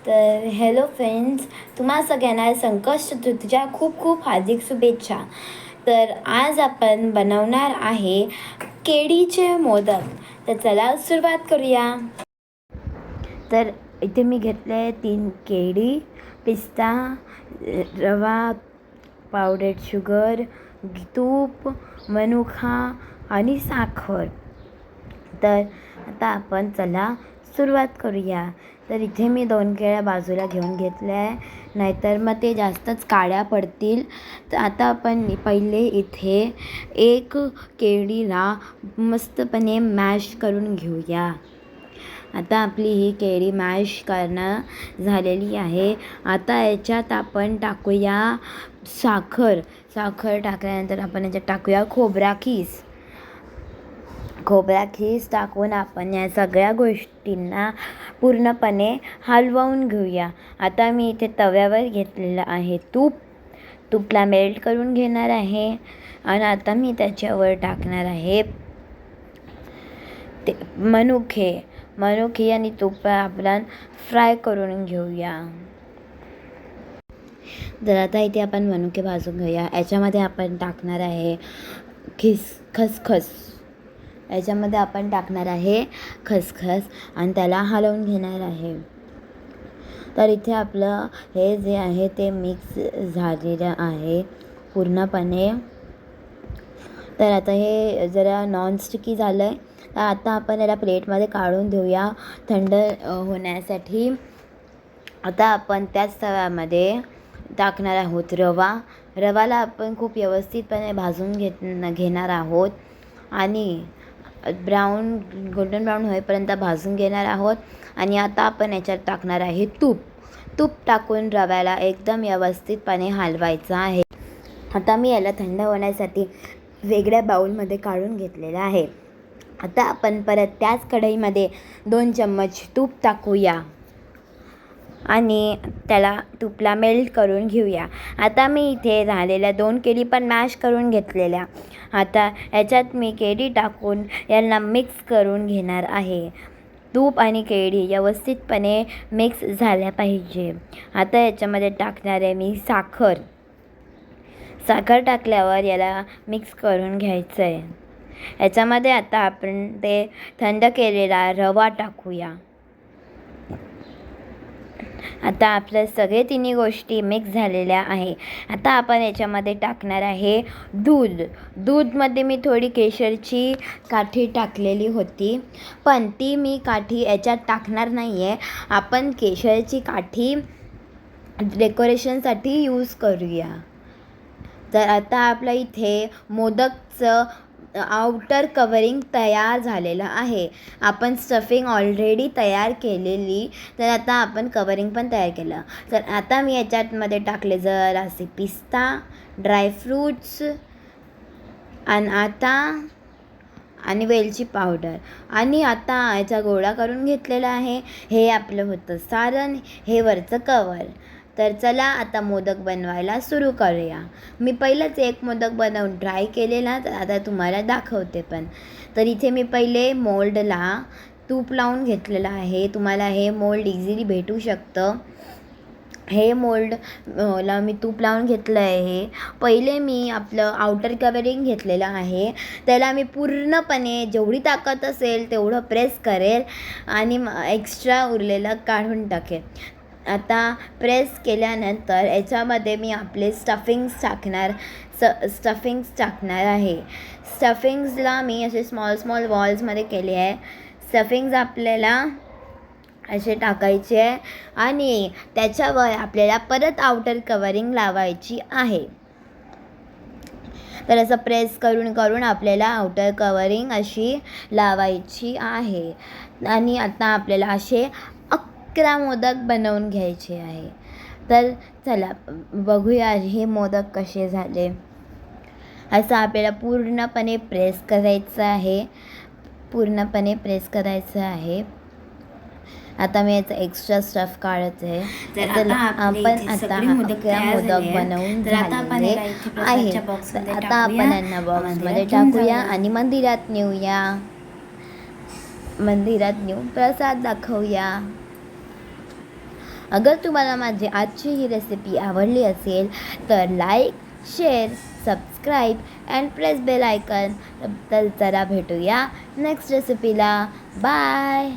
तर hello friends, तुम्हा सगळ्यांना संकष्ट चतुर्थीच्या खूप खूप हार्दिक शुभेच्छा. तर आज आपण बनवणार आहे केळीचे मोदक. तर चला सुरुवात करूया. तर इथे मी घेतले 3 केळी, पिस्ता, रवा, पावडर शुगर, तूप, मनुका आणि साखर. तर आता आपण चला सुरुवात करूया. तर इथे मी 2 केळ्या बाजूला घेऊन घेतल्या आहे, नाहीतर मग ते जास्तच काळ्या पडतील. तर आता आपण पहिले इथे 1 केळीला मस्तपणे मॅश करून घेऊया. आता आपली ही केळी मॅश करणं झालेली आहे. आता याच्यात आपण टाकूया साखर. साखर टाकल्यानंतर आपण याच्यात टाकूया खोबरा खीस टाकून आपण या सगळ्या गोष्टींना पूर्णपणे हलवून घेऊया. आता मी इथे तव्यावर घेतलेलं आहे तूपला मेल्ट करून घेणार आहे आणि आता मी त्याच्यावर टाकणार आहे ते मनुके आणि तूप आपण फ्राय करून घेऊया. तर आता इथे आपण मनुके भाजून घेऊया. याच्यामध्ये आपण टाकणार आहे खसखस. याच्यामध्ये आपण टाकणार आहे खसखस आणि त्याला हलवून घेणार आहे. तर इथे आपलं हे जे आहे ते मिक्स झालेलं आहे पूर्णपणे. तर आता हे जरा नॉनस्टिकी झालं आहे. तर आता आपण याला प्लेटमध्ये काढून घेऊया थंड होण्यासाठी. आता आपण त्याच तव्यामध्ये टाकणार आहोत रवाला आपण खूप व्यवस्थितपणे भाजून घेणार आहोत आणि गोल्डन ब्राऊन होईपर्यंत भाजून घेणार आहोत. आणि आता आपण याच्यात टाकणार आहे तूप टाकून रव्याला एकदम व्यवस्थितपणे हलवायचं आहे. आता मी याला थंड होण्यासाठी वेगळ्या बाउलमध्ये काढून घेतलेलं आहे. आता आपण परत त्याच कढईमध्ये 2 चम्मच तूप टाकूया आणि त्याला तूपला मेल्ट करून घेऊया. आता मी इथे झालेल्या 2 केळी पण मॅश करून घेतलेल्या. आता याच्यात मी केळी टाकून यांना मिक्स करून घेणार आहे. तूप आणि केळी व्यवस्थितपणे मिक्स झाल्या पाहिजे. आता याच्यामध्ये टाकणार आहे मी साखर टाकल्यावर याला मिक्स करून घ्यायचं आहे. याच्यामध्ये आता आपण ते थंड केलेला रवा टाकूया. आता आपल्या सगळे तिन्ही गोष्टी मिक्स झालेल्या आहे. आता आपण याच्यामध्ये टाकणार आहे दूधमध्ये मी थोडी केशरची काठी टाकलेली होती, पण ती मी काठी याच्यात टाकणार नाही आहे. आपण केशरची काठी डेकोरेशनसाठी यूज करूया. तर आता आपल्या इथे मोदकचं आउटर कवरिंग तयार झालेलं आहे. आपण स्टफिंग ऑलरेडी तयार केलेली, तर आता आपण कवरिंग पण तयार केलं. तर आता मी याच्यामध्ये टाकले जरासे पिस्ता, ड्रायफ्रूट्स आणि वेलची पावडर. आणि आता याचा गोळा करून घेतलेला आहे. हे आपलं होतं सारण, हे वरचं कवर. तर चला आता मोदक बनवायला सुरू करूया. मी पहिलंच एक मोदक बनवून ट्राय केलेला, तर आता तुम्हाला दाखवते पण. तर इथे मी पहिले मोल्डला तूप लावून घेतलेलं आहे. तुम्हाला हे मोल्ड इझिली भेटू शकतं. हे मोल्डला मी तूप लावून घेतलं आहे. पहिले मी आपलं आउटर कवरिंग घेतलेलं आहे. त्याला मी पूर्णपणे जेवढी ताकद असेल तेवढं प्रेस करेल आणि एक्स्ट्रा उरलेलं काढून टाकेल. आता प्रेस केल्यानंतर याच्यामध्ये मी आपले स्टफिंग्स टाकणार आहे. स्टफिंग्सला मी असे स्मॉल बॉल्समध्ये केले आहे. स्टफिंग्स आपल्याला असे टाकायचे आहे आणि त्याच्यावर आपल्याला परत आउटर कवरिंग लावायची आहे. तर असं प्रेस करून आपल्याला आउटर कवरिंग अशी लावायची आहे. आणि आता आपल्याला असे 11 मोदक बनवून घ्यायचे आहे. तर चला बघूया हे मोदक कसे झाले. असं आपल्याला पूर्णपणे प्रेस करायचं आहे. आता मी याचा एक्स्ट्रा स्टफ काढत आहे. तर आपण आता 11 मोदक बनवून झालेले आहे. आता आपण यांना बॉक्समध्ये टाकूया आणि मंदिरात नेऊन प्रसाद दाखवूया. अगर तुम्हाला माझी आजची ही रेसिपी आवडली असेल तर like, share, subscribe and press bell icon. तर चला भेटूया नेक्स्ट रेसिपीला. बाय.